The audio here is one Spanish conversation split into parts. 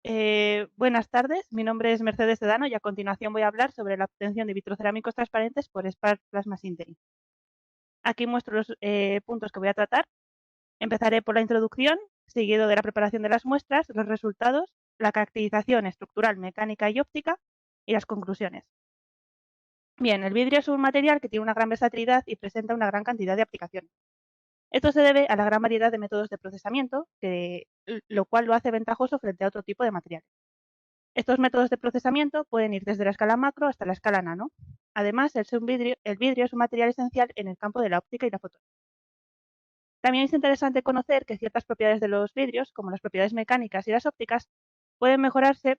Buenas tardes, mi nombre es Mercedes Sedano y a continuación voy a hablar sobre la obtención de vitrocerámicos transparentes por Spark Plasma Sintering. Aquí muestro los puntos que voy a tratar. Empezaré por la introducción, seguido de la preparación de las muestras, los resultados, la caracterización estructural, mecánica y óptica y las conclusiones. Bien, el vidrio es un material que tiene una gran versatilidad y presenta una gran cantidad de aplicaciones. Esto se debe a la gran variedad de métodos de procesamiento, lo cual lo hace ventajoso frente a otro tipo de materiales. Estos métodos de procesamiento pueden ir desde la escala macro hasta la escala nano. Además, el vidrio es un material esencial en el campo de la óptica y la fotónica. También es interesante conocer que ciertas propiedades de los vidrios, como las propiedades mecánicas y las ópticas, pueden mejorarse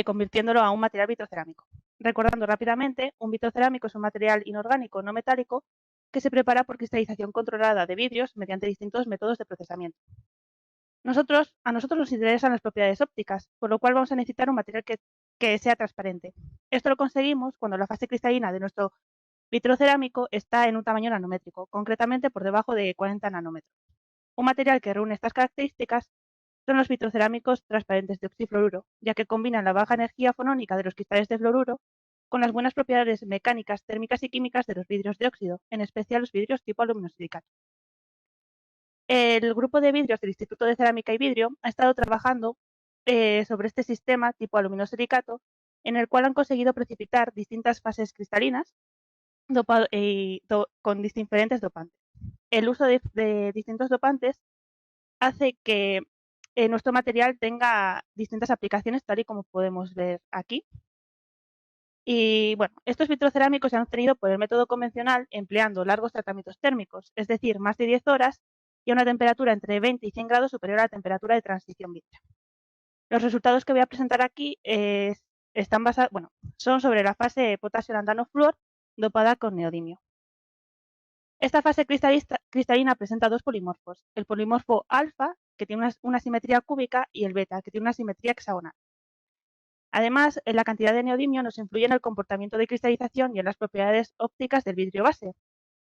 convirtiéndolo a un material vitrocerámico. Recordando rápidamente, un vitrocerámico es un material inorgánico no metálico que se prepara por cristalización controlada de vidrios mediante distintos métodos de procesamiento. A nosotros nos interesan las propiedades ópticas, por lo cual vamos a necesitar un material que sea transparente. Esto lo conseguimos cuando la fase cristalina de nuestro vitrocerámico está en un tamaño nanométrico, concretamente por debajo de 40 nanómetros. Un material que reúne estas características son los vitrocerámicos transparentes de oxifluoruro, ya que combinan la baja energía fonónica de los cristales de fluoruro con las buenas propiedades mecánicas, térmicas y químicas de los vidrios de óxido, en especial los vidrios tipo aluminosilicato. El grupo de vidrios del Instituto de Cerámica y Vidrio ha estado trabajando sobre este sistema tipo aluminosilicato, en el cual han conseguido precipitar distintas fases cristalinas con diferentes dopantes. El uso de distintos dopantes hace que nuestro material tenga distintas aplicaciones, tal y como podemos ver aquí. Y bueno, estos vitrocerámicos se han obtenido por el método convencional empleando largos tratamientos térmicos, es decir, más de 10 horas y a una temperatura entre 20 y 100 grados superior a la temperatura de transición vítrea. Los resultados que voy a presentar aquí son sobre la fase potasio lantano fluor dopada con neodimio. Esta fase cristalina presenta dos polimorfos, el polimorfo alfa, que tiene una simetría cúbica, y el beta, que tiene una simetría hexagonal. Además, la cantidad de neodimio nos influye en el comportamiento de cristalización y en las propiedades ópticas del vidrio base.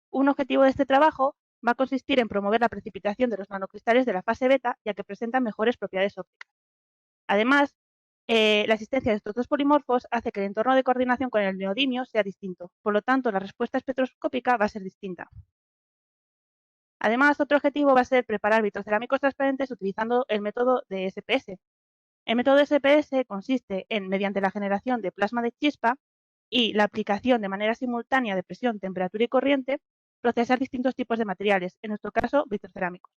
Un objetivo de este trabajo va a consistir en promover la precipitación de los nanocristales de la fase beta, ya que presentan mejores propiedades ópticas. Además, la existencia de estos dos polimorfos hace que el entorno de coordinación con el neodimio sea distinto, por lo tanto, la respuesta espectroscópica va a ser distinta. Además, otro objetivo va a ser preparar vitrocerámicos transparentes utilizando el método de SPS. El método de SPS consiste en, mediante la generación de plasma de chispa y la aplicación de manera simultánea de presión, temperatura y corriente, procesar distintos tipos de materiales, en nuestro caso vitrocerámicos.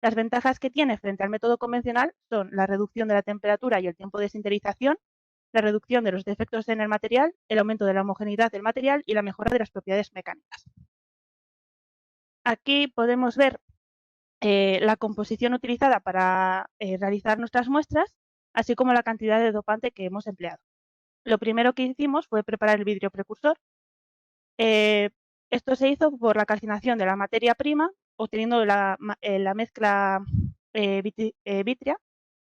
Las ventajas que tiene frente al método convencional son la reducción de la temperatura y el tiempo de sinterización, la reducción de los defectos en el material, el aumento de la homogeneidad del material y la mejora de las propiedades mecánicas. Aquí podemos ver la composición utilizada para realizar nuestras muestras, así como la cantidad de dopante que hemos empleado. Lo primero que hicimos fue preparar el vidrio precursor. Esto se hizo por la calcinación de la materia prima, obteniendo la mezcla vítrea,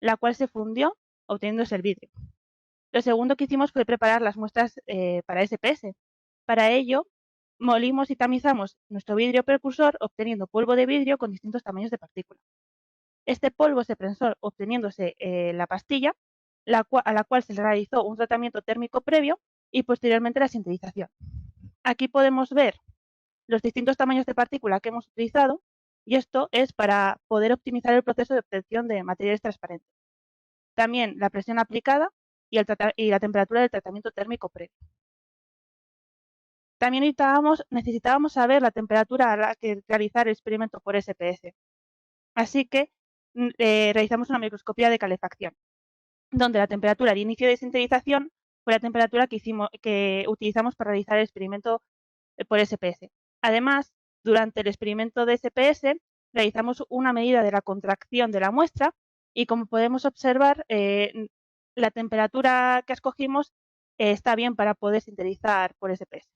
la cual se fundió, obteniéndose el vidrio. Lo segundo que hicimos fue preparar las muestras para SPS. Para ello, molimos y tamizamos nuestro vidrio precursor, obteniendo polvo de vidrio con distintos tamaños de partículas. Este polvo se prensó obteniéndose la pastilla, a la cual se le realizó un tratamiento térmico previo y posteriormente la sintetización. Aquí podemos ver los distintos tamaños de partícula que hemos utilizado y esto es para poder optimizar el proceso de obtención de materiales transparentes. También la presión aplicada y la temperatura del tratamiento térmico previo. También necesitábamos saber la temperatura a la que realizar el experimento por SPS. Así que realizamos una microscopía de calefacción, donde la temperatura de inicio de sintetización fue la temperatura que utilizamos para realizar el experimento por SPS. Además, durante el experimento de SPS realizamos una medida de la contracción de la muestra y, como podemos observar, la temperatura que escogimos está bien para poder sintetizar por SPS.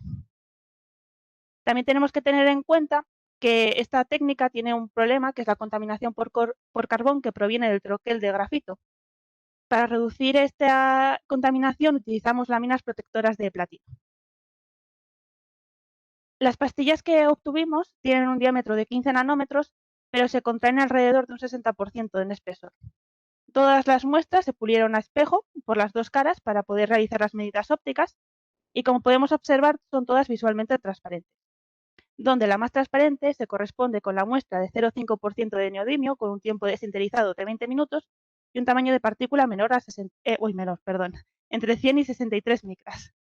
También tenemos que tener en cuenta que esta técnica tiene un problema, que es la contaminación por carbón que proviene del troquel de grafito. Para reducir esta contaminación utilizamos láminas protectoras de platino. Las pastillas que obtuvimos tienen un diámetro de 15 nanómetros, pero se contraen alrededor de un 60% en espesor. Todas las muestras se pulieron a espejo por las dos caras para poder realizar las medidas ópticas y, como podemos observar, son todas visualmente transparentes, donde la más transparente se corresponde con la muestra de 0,5% de neodimio con un tiempo de sinterizado de 20 minutos y un tamaño de partícula menor a entre 100 y 63 micras.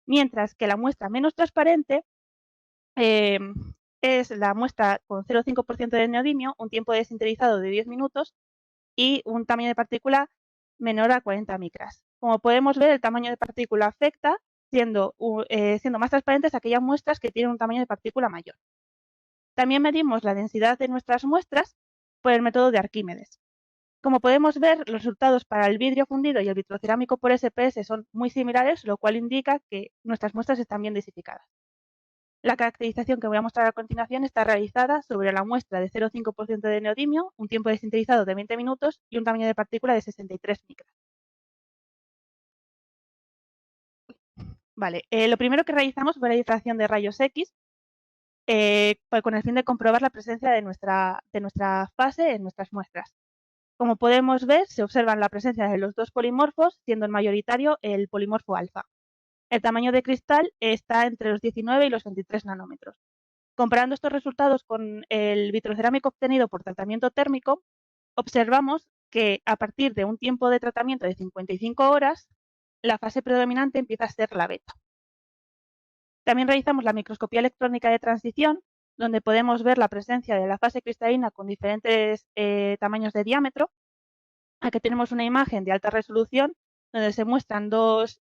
Mientras que la muestra menos transparente es la muestra con 0,5% de neodimio, un tiempo de sinterizado de 10 minutos y un tamaño de partícula menor a 40 micras. Como podemos ver, el tamaño de partícula afecta, siendo más transparentes aquellas muestras que tienen un tamaño de partícula mayor. También medimos la densidad de nuestras muestras por el método de Arquímedes. Como podemos ver, los resultados para el vidrio fundido y el vitrocerámico por SPS son muy similares, lo cual indica que nuestras muestras están bien dosificadas. La caracterización que voy a mostrar a continuación está realizada sobre la muestra de 0,5% de neodimio, un tiempo de sinterizado de 20 minutos y un tamaño de partícula de 63 micras. Vale, lo primero que realizamos fue la difracción de rayos X con el fin de comprobar la presencia de nuestra fase en nuestras muestras. Como podemos ver, se observan la presencia de los dos polimorfos, siendo el mayoritario el polimorfo alfa. El tamaño de cristal está entre los 19 y los 23 nanómetros. Comparando estos resultados con el vitrocerámico obtenido por tratamiento térmico, observamos que a partir de un tiempo de tratamiento de 55 horas, la fase predominante empieza a ser la beta. También realizamos la microscopía electrónica de transición, donde podemos ver la presencia de la fase cristalina con diferentes tamaños de diámetro. Aquí tenemos una imagen de alta resolución donde se muestran dos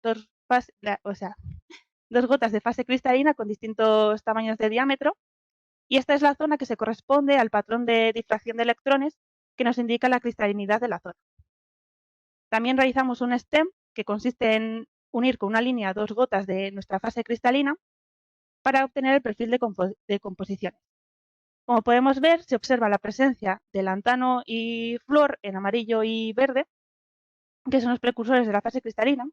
gotas de fase cristalina con distintos tamaños de diámetro, y esta es la zona que se corresponde al patrón de difracción de electrones que nos indica la cristalinidad de la zona. También realizamos un STEM, que consiste en unir con una línea dos gotas de nuestra fase cristalina para obtener el perfil de composiciones. Como podemos ver, se observa la presencia de lantano y flúor en amarillo y verde, que son los precursores de la fase cristalina,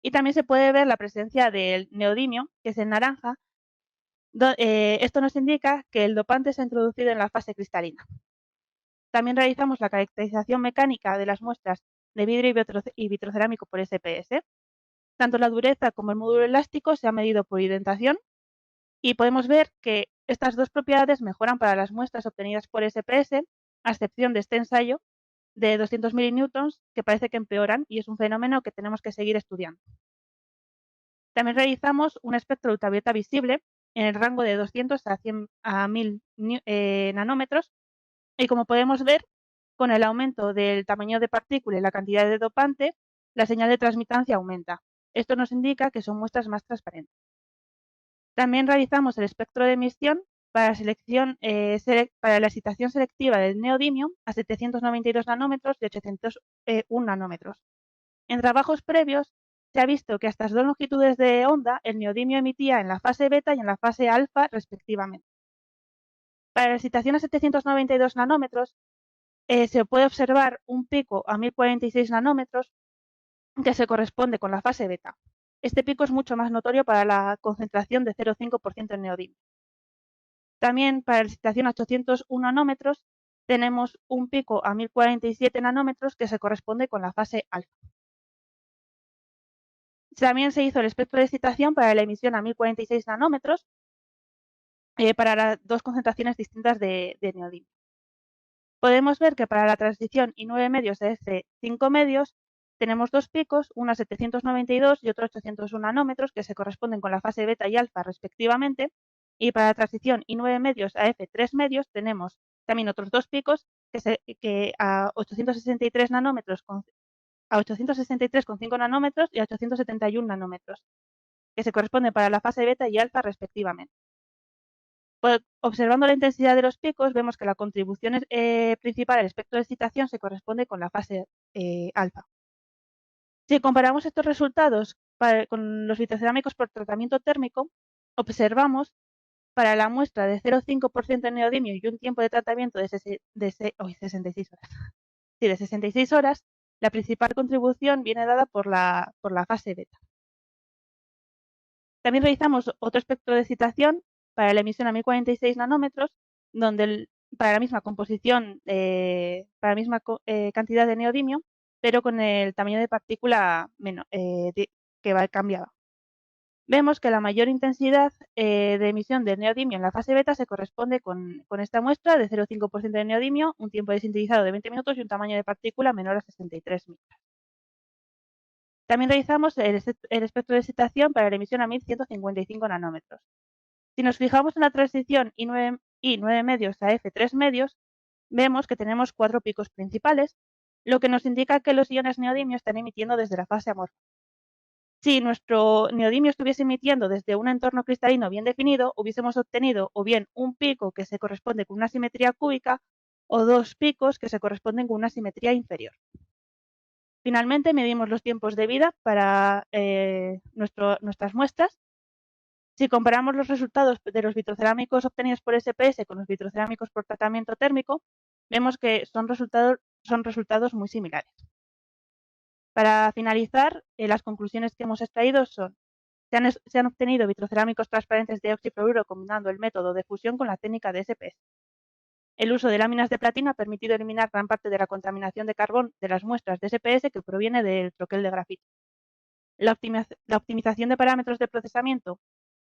y también se puede ver la presencia del neodimio, que es en naranja. Esto nos indica que el dopante se ha introducido en la fase cristalina. También realizamos la caracterización mecánica de las muestras de vidrio y vitrocerámico por SPS. Tanto la dureza como el módulo elástico se ha medido por indentación y podemos ver que estas dos propiedades mejoran para las muestras obtenidas por SPS, a excepción de este ensayo de 200 millinewtons, que parece que empeoran y es un fenómeno que tenemos que seguir estudiando. También realizamos un espectro de ultravioleta visible en el rango de 200 a 1000 nanómetros y, como podemos ver, con el aumento del tamaño de partícula y la cantidad de dopante, la señal de transmitancia aumenta. Esto nos indica que son muestras más transparentes. También realizamos el espectro de emisión para la excitación selectiva del neodimio a 792 nanómetros y 801 nanómetros. En trabajos previos se ha visto que a estas dos longitudes de onda el neodimio emitía en la fase beta y en la fase alfa respectivamente. Para la excitación a 792 nanómetros se puede observar un pico a 1046 nanómetros que se corresponde con la fase beta. Este pico es mucho más notorio para la concentración de 0,5% en neodimio. También para la excitación a 801 nanómetros tenemos un pico a 1047 nanómetros que se corresponde con la fase alfa. También se hizo el espectro de excitación para la emisión a 1046 nanómetros para las dos concentraciones distintas de neodimio. Podemos ver que para la transición I9 medios a F5 medios tenemos dos picos, uno a 792 y otro a 801 nanómetros, que se corresponden con la fase beta y alfa respectivamente, y para la transición I9 medios a F3 medios tenemos también otros dos picos que a 863 nanómetros a 863,5 nanómetros y a 871 nanómetros, que se corresponden para la fase beta y alfa respectivamente. Pues, observando la intensidad de los picos, vemos que la contribución principal al espectro de excitación se corresponde con la fase alfa. Si comparamos estos resultados con los vitrocerámicos por tratamiento térmico, observamos para la muestra de 0,5% de neodimio y un tiempo de tratamiento de 66 horas. Sí, de 66 horas, la principal contribución viene dada por la fase beta. También realizamos otro espectro de excitación para la emisión a 1046 nanómetros, donde para la misma composición, para la misma cantidad de neodimio, pero con el tamaño de partícula que va cambiado. Vemos que la mayor intensidad de emisión de neodimio en la fase beta se corresponde con esta muestra de 0,5% de neodimio, un tiempo de sintetizado de 20 minutos y un tamaño de partícula menor a 63 micras. También realizamos el espectro de excitación para la emisión a 1155 nanómetros. Si nos fijamos en la transición I9 medios a F3 medios, vemos que tenemos 4 picos principales, lo que nos indica que los iones neodimio están emitiendo desde la fase amorfa. Si nuestro neodimio estuviese emitiendo desde un entorno cristalino bien definido, hubiésemos obtenido o bien un pico que se corresponde con una simetría cúbica o dos picos que se corresponden con una simetría inferior. Finalmente, medimos los tiempos de vida para nuestras muestras. Si comparamos los resultados de los vitrocerámicos obtenidos por SPS con los vitrocerámicos por tratamiento térmico, vemos que son resultados muy similares. Para finalizar, las conclusiones que hemos extraído son: se han obtenido vitrocerámicos transparentes de oxifluoruro combinando el método de fusión con la técnica de SPS. El uso de láminas de platino ha permitido eliminar gran parte de la contaminación de carbón de las muestras de SPS que proviene del troquel de grafito. La optimización de parámetros de procesamiento,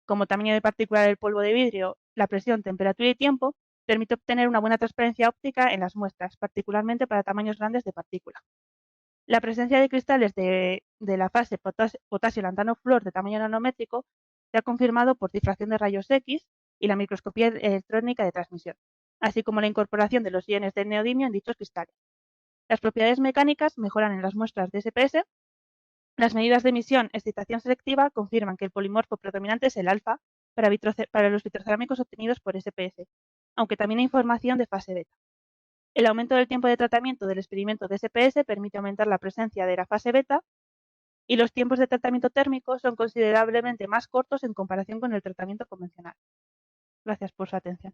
como tamaño de partícula del polvo de vidrio, la presión, temperatura y tiempo, permite obtener una buena transparencia óptica en las muestras, particularmente para tamaños grandes de partícula. La presencia de cristales de la fase potasio-lantano-flúor de tamaño nanométrico se ha confirmado por difracción de rayos X y la microscopía electrónica de transmisión, así como la incorporación de los iones de neodimio en dichos cristales. Las propiedades mecánicas mejoran en las muestras de SPS. Las medidas de emisión excitación selectiva confirman que el polimorfo predominante es el alfa para los vitrocerámicos obtenidos por SPS, aunque también hay información de fase beta. El aumento del tiempo de tratamiento del experimento de SPS permite aumentar la presencia de la fase beta y los tiempos de tratamiento térmico son considerablemente más cortos en comparación con el tratamiento convencional. Gracias por su atención.